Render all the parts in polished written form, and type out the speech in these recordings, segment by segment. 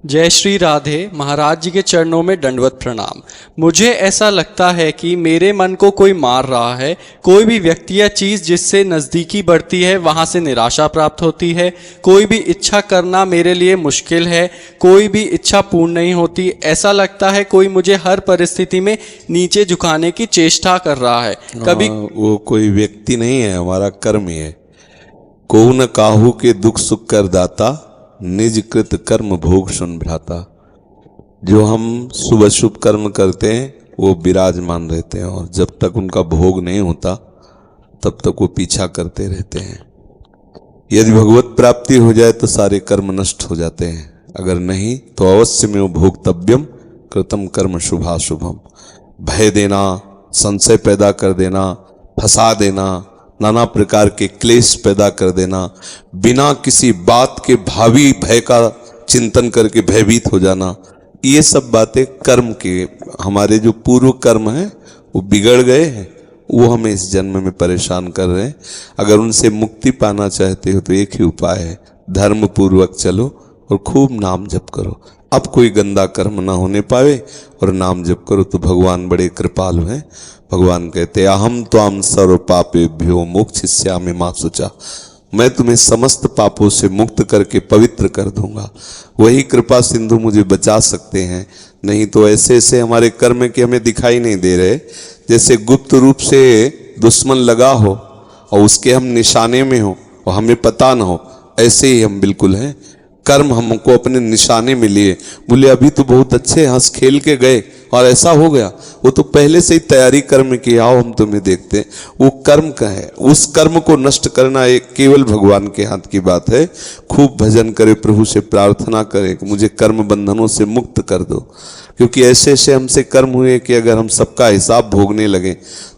जय श्री राधे। महाराज जी के चरणों में दंडवत प्रणाम। मुझे ऐसा लगता है कि मेरे मन को कोई मार रहा है। कोई भी व्यक्ति या चीज़ जिससे नज़दीकी बढ़ती है वहाँ से निराशा प्राप्त होती है। कोई भी इच्छा करना मेरे लिए मुश्किल है। कोई भी इच्छा पूर्ण नहीं होती। ऐसा लगता है कोई मुझे हर परिस्थिति में नीचे झुकाने की चेष्टा कर रहा है। कभी वो कोई व्यक्ति नहीं है, हमारा कर्म ही है। को न काहू के दुख सुख कर दाता, निज कृत कर्म भोग सुन भ्राता। जो हम शुभ शुभ कर्म करते हैं वो विराजमान रहते हैं, और जब तक उनका भोग नहीं होता तब तक वो पीछा करते रहते हैं। यदि भगवत प्राप्ति हो जाए तो सारे कर्म नष्ट हो जाते हैं, अगर नहीं तो अवश्य में वो भोक्तव्यम कृतम कर्म शुभाशुभम। भय देना, संशय पैदा कर देना, फंसा देना, नाना प्रकार के क्लेश पैदा कर देना, बिना किसी बात के भावी भय का चिंतन करके भयभीत हो जाना, ये सब बातें कर्म के, हमारे जो पूर्व कर्म हैं वो बिगड़ गए हैं, वो हमें इस जन्म में परेशान कर रहे हैं। अगर उनसे मुक्ति पाना चाहते हो तो एक ही उपाय है, धर्म पूर्वक चलो और खूब नाम जप करो। अब कोई गंदा कर्म ना होने पावे और नाम जप करो तो भगवान बड़े कृपालु हैं। भगवान कहते अहम त्वाम सर्व पापेभ्यो मोक्षयिष्यामि मा शुचा। मैं तुम्हें समस्त पापों से मुक्त करके पवित्र कर दूंगा। वही कृपा सिंधु मुझे बचा सकते हैं, नहीं तो ऐसे ऐसे हमारे कर्म के हमें दिखाई नहीं दे रहे। जैसे गुप्त रूप से दुश्मन लगा हो और उसके हम निशाने में हो और हमें पता ना हो, ऐसे ही हम बिल्कुल हैं। कर्म हमको अपने निशाने में लिए, बोले अभी तो बहुत अच्छे हंस खेल के गए और ऐसा हो गया। वो तो पहले से ही तैयारी कर्म की, आओ हम तुम्हें देखते हैं। वो कर्म का है, उस कर्म को नष्ट करना एक केवल भगवान के हाथ की बात है। खूब भजन करे, प्रभु से प्रार्थना करे कि मुझे कर्म बंधनों से मुक्त कर दो, क्योंकि ऐसे ऐसे हमसे कर्म हुए कि अगर हम सबका हिसाब भोगने लगे,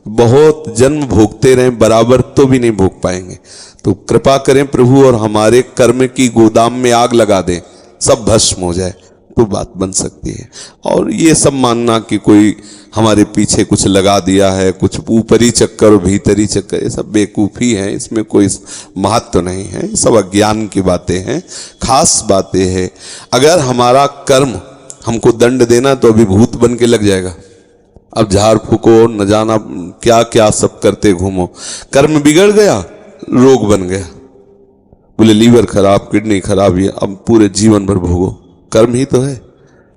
बहुत जन्म भोगते रहें बराबर तो भी नहीं भोग पाएंगे। तो कृपा करें प्रभु और हमारे कर्म की गोदाम में आग लगा दें, सब भस्म हो जाए तो बात बन सकती है। और ये सब मानना कि कोई हमारे पीछे कुछ लगा दिया है, कुछ ऊपरी चक्कर और भीतरी चक्कर, ये सब बेवकूफ़ी है, इसमें कोई महत्व नहीं है, ये सब अज्ञान की बातें हैं। खास बातें हैं, अगर हमारा कर्म हमको दंड देना तो अभी भूत बन के लग जाएगा। अब झाड़ फूको, न जाना क्या क्या सब करते घूमो, कर्म बिगड़ गया, रोग बन गया, बोले लीवर खराब, किडनी खराब, ये अब पूरे जीवन भर भोगो। कर्म ही तो है,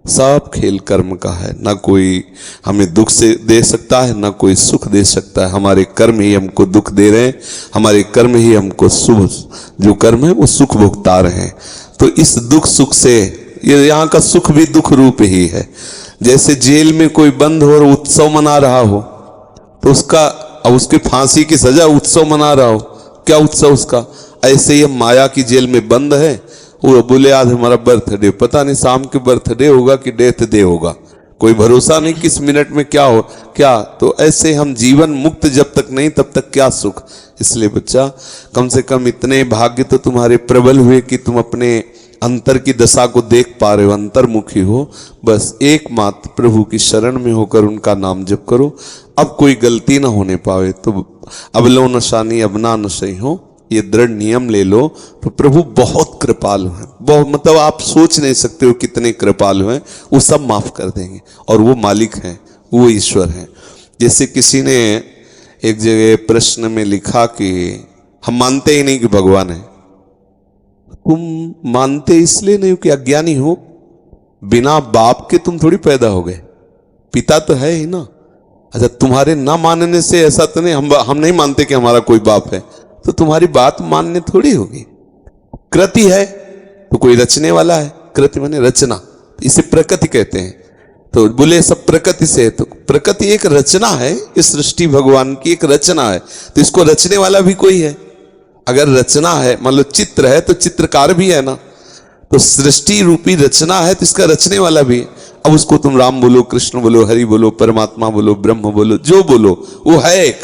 सब खेल कर्म का है। ना कोई हमें दुख से दे सकता है, ना कोई सुख दे सकता है। हमारे कर्म ही हमको दुख दे रहे हैं, हमारे कर्म ही हमको शुभ जो कर्म है वो सुख भुगता रहे हैं। तो इस दुख सुख से, ये यहाँ का सुख भी दुख रूप ही है। जैसे जेल में कोई बंद हो और उत्सव मना रहा हो तो उसका, अब उसके फांसी की सजा उत्सव मना रहा हो, क्या उत्सव उसका। ऐसे ही माया की जेल में बंद है, वो बोले आज हमारा बर्थडे, पता नहीं शाम के बर्थडे होगा कि डेथ डे होगा, कोई भरोसा नहीं किस मिनट में क्या हो क्या। तो ऐसे हम जीवन मुक्त जब तक नहीं तब तक क्या सुख। इसलिए बच्चा, कम से कम इतने भाग्य तो तुम्हारे प्रबल हुए कि तुम अपने अंतर की दशा को देख पा रहे हो, अंतर्मुखी हो। बस एकमात्र प्रभु की शरण में होकर उनका नाम जप करो। अब कोई गलती ना होने पावे तो अबलो न शानी अबना न सही हो, ये दृढ़ नियम ले लो तो प्रभु बहुत कृपालु हैं। बहुत, मतलब आप सोच नहीं सकते हो कितने कृपालु हैं। वो सब माफ कर देंगे और वो मालिक हैं, वो ईश्वर हैं। जैसे किसी ने एक जगह प्रश्न में लिखा कि हम मानते ही नहीं कि भगवान है। तुम मानते इसलिए नहीं कि अज्ञानी हो, बिना बाप के तुम थोड़ी पैदा हो गए, पिता तो है ही ना। अच्छा, तुम्हारे ना मानने से ऐसा तो नहीं, हम नहीं मानते कि हमारा कोई बाप है, तो तुम्हारी बात मानने थोड़ी होगी। कृति है तो कोई रचने वाला है, कृति माने रचना, इसे प्रकृति कहते हैं। तो बोले सब प्रकृति से है, तो प्रकृति एक रचना है, इस सृष्टि भगवान की एक रचना है, तो इसको रचने वाला भी कोई है। अगर रचना है, मान लो चित्र है तो चित्रकार भी है ना, तो सृष्टि रूपी रचना है तो इसका रचने वाला भी है। अब उसको तुम राम बोलो, कृष्ण बोलो, हरि बोलो, परमात्मा बोलो, ब्रह्म बोलो, जो बोलो, वो है एक,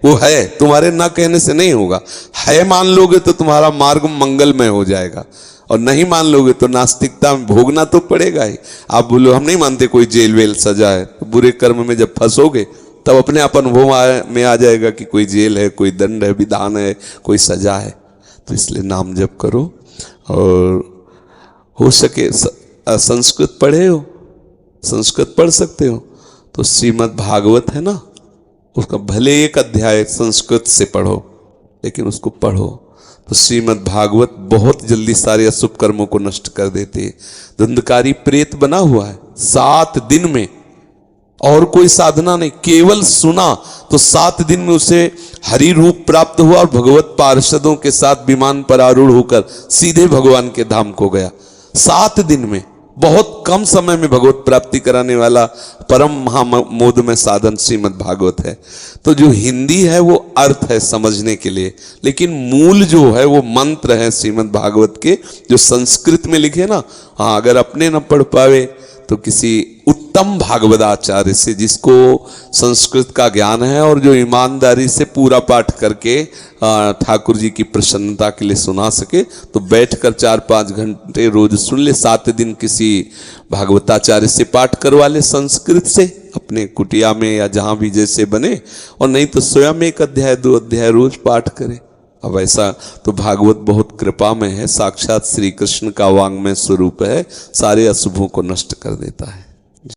वो है, तुम्हारे ना कहने से नहीं होगा। है मान लोगे तो तुम्हारा मार्ग मंगलमय हो जाएगा, और नहीं मान लोगे तो नास्तिकता में भोगना तो पड़ेगा ही। आप बोलो हम नहीं मानते कोई जेल वेल सजा है, तो बुरे कर्म में जब फंसोगे तब अपने आप अनुभव में आ जाएगा कि कोई जेल है, कोई दंड है, विधान है, कोई सजा है। तो इसलिए नाम जप करो, और हो सके संस्कृत पढ़े हो, संस्कृत पढ़ सकते हो, तो श्रीमद् भागवत है ना, उसका भले एक अध्याय संस्कृत से पढ़ो लेकिन उसको पढ़ो। तो श्रीमद् भागवत बहुत जल्दी सारे अशुभ कर्मों को नष्ट कर देते हैं। धुंधकारी प्रेत बना हुआ है 7 दिन में, और कोई साधना नहीं, केवल सुना तो 7 दिन में उसे हरि रूप प्राप्त हुआ और भगवत पार्षदों के साथ विमान पर आरूढ़ होकर सीधे भगवान के धाम को गया। 7 दिन में, बहुत कम समय में भगवत प्राप्ति कराने वाला परम महामोदमय साधन श्रीमद् भागवत है। तो जो हिंदी है वो अर्थ है समझने के लिए, लेकिन मूल जो है वो मंत्र है श्रीमद् भागवत के, जो संस्कृत में लिखे ना। हाँ, अगर अपने न पढ़ पावे तो किसी उत्तम भागवताचार्य से, जिसको संस्कृत का ज्ञान है और जो ईमानदारी से पूरा पाठ करके ठाकुर जी की प्रसन्नता के लिए सुना सके, तो बैठकर 4-5 घंटे रोज सुन ले। 7 दिन किसी भागवताचार्य से पाठ करवा ले संस्कृत से, अपने कुटिया में या जहां भी जैसे बने, और नहीं तो स्वयं 1 अध्याय 2 अध्याय रोज पाठ करे। अब ऐसा तो भागवत बहुत कृपा में है, साक्षात श्री कृष्ण का वांग्मय स्वरूप है, सारे अशुभों को नष्ट कर देता है।